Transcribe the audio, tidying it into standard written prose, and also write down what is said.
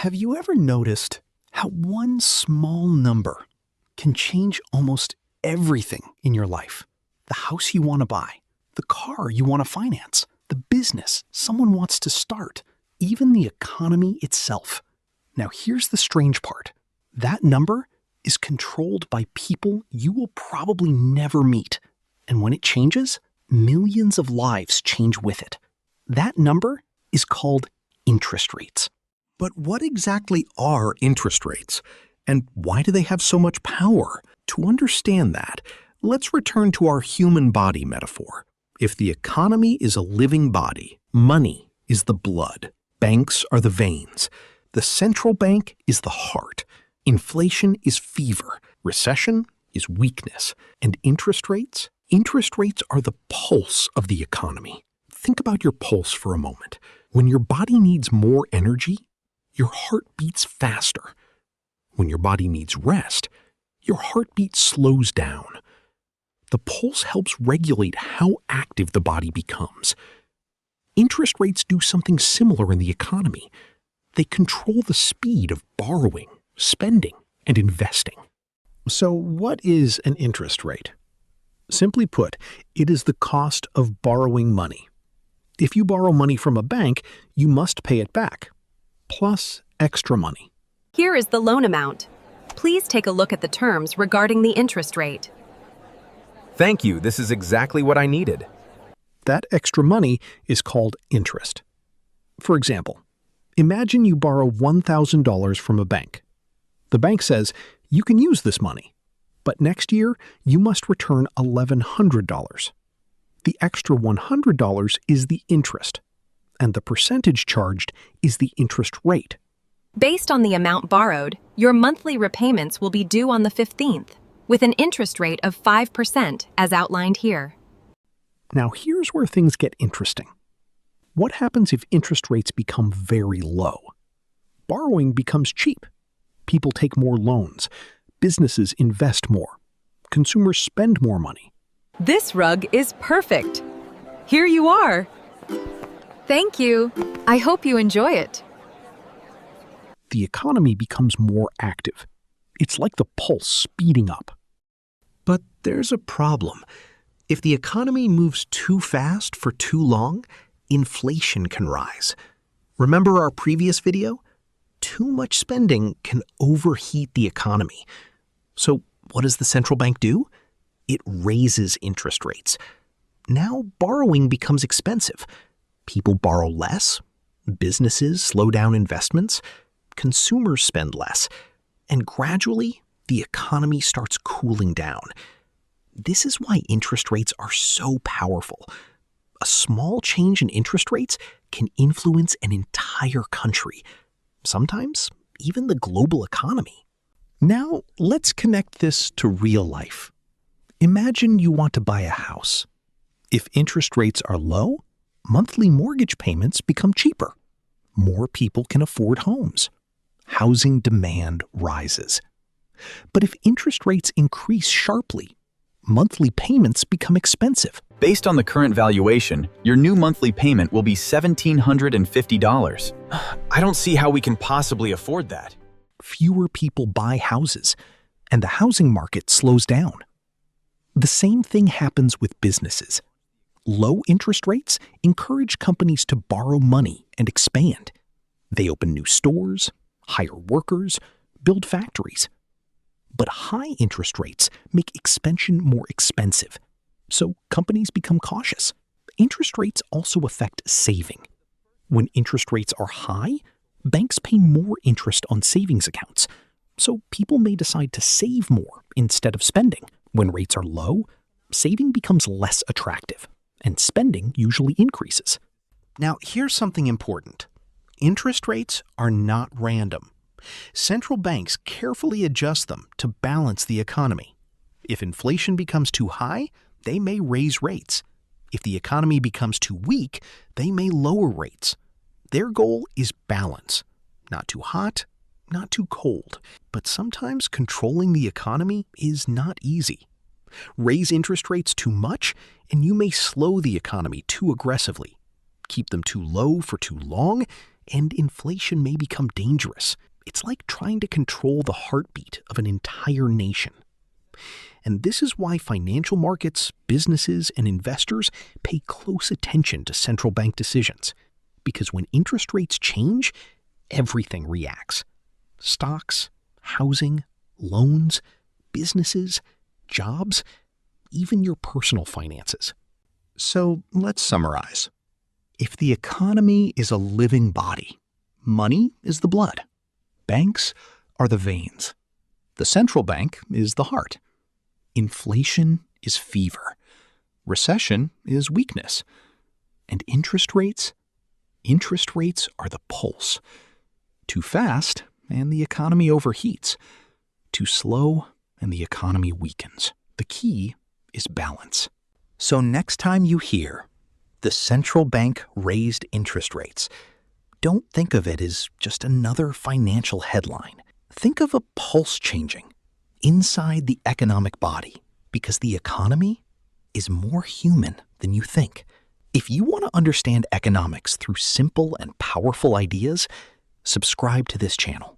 Have you ever noticed how one small number can change almost everything in your life? The house you want to buy, the car you want to finance, the business someone wants to start, even the economy itself. Now here's the strange part. That number is controlled by people you will probably never meet. And when it changes, millions of lives change with it. That number is called interest rates. But what exactly are interest rates? And why do they have so much power? To understand that, let's return to our human body metaphor. If the economy is a living body, money is the blood, banks are the veins, the central bank is the heart, inflation is fever, recession is weakness, and interest rates? Interest rates are the pulse of the economy. Think about your pulse for a moment. When your body needs more energy, your heart beats faster. When your body needs rest, your heartbeat slows down. The pulse helps regulate how active the body becomes. Interest rates do something similar in the economy. They control the speed of borrowing, spending, and investing. So what is an interest rate? Simply put, it is the cost of borrowing money. If you borrow money from a bank, you must pay it back, plus extra money. Here is the loan amount. Please take a look at the terms regarding the interest rate. Thank you, this is exactly what I needed. That extra money is called interest. For example, imagine you borrow $1,000 from a bank. The bank says, you can use this money, but next year you must return $1,100. The extra $100 is the interest, and the percentage charged is the interest rate. Based on the amount borrowed, your monthly repayments will be due on the 15th, with an interest rate of 5% as outlined here. Now here's where things get interesting. What happens if interest rates become very low? Borrowing becomes cheap. People take more loans. Businesses invest more. Consumers spend more money. This rug is perfect. Here you are. Thank you. I hope you enjoy it. The economy becomes more active. It's like the pulse speeding up. But there's a problem. If the economy moves too fast for too long, inflation can rise. Remember our previous video? Too much spending can overheat the economy. So what does the central bank do? It raises interest rates. Now borrowing becomes expensive. People borrow less, businesses slow down investments, consumers spend less, and gradually the economy starts cooling down. This is why interest rates are so powerful. A small change in interest rates can influence an entire country, sometimes even the global economy. Now let's connect this to real life. Imagine you want to buy a house. If interest rates are low, monthly mortgage payments become cheaper. More people can afford homes. Housing demand rises. But if interest rates increase sharply, monthly payments become expensive. Based on the current valuation, your new monthly payment will be $1,750. I don't see how we can possibly afford that. Fewer people buy houses, and the housing market slows down. The same thing happens with businesses. Low interest rates encourage companies to borrow money and expand. They open new stores, hire workers, build factories. But high interest rates make expansion more expensive, so companies become cautious. Interest rates also affect saving. When interest rates are high, banks pay more interest on savings accounts, so people may decide to save more instead of spending. When rates are low, saving becomes less attractive, and spending usually increases. Now, here's something important. Interest rates are not random. Central banks carefully adjust them to balance the economy. If inflation becomes too high, they may raise rates. If the economy becomes too weak, they may lower rates. Their goal is balance. Not too hot, not too cold. But sometimes controlling the economy is not easy. Raise interest rates too much, and you may slow the economy too aggressively. Keep them too low for too long, and inflation may become dangerous. It's like trying to control the heartbeat of an entire nation. And this is why financial markets, businesses, and investors pay close attention to central bank decisions. Because when interest rates change, everything reacts. Stocks, housing, loans, businesses, jobs, even your personal finances. So let's summarize. If the economy is a living body, money is the blood. Banks are the veins. The central bank is the heart. Inflation is fever. Recession is weakness. And interest rates? Interest rates are the pulse. Too fast, and the economy overheats. Too slow, and the economy weakens. The key is balance. So next time you hear the central bank raised interest rates, don't think of it as just another financial headline. Think of a pulse changing inside the economic body, because the economy is more human than you think. If you want to understand economics through simple and powerful ideas, subscribe to this channel.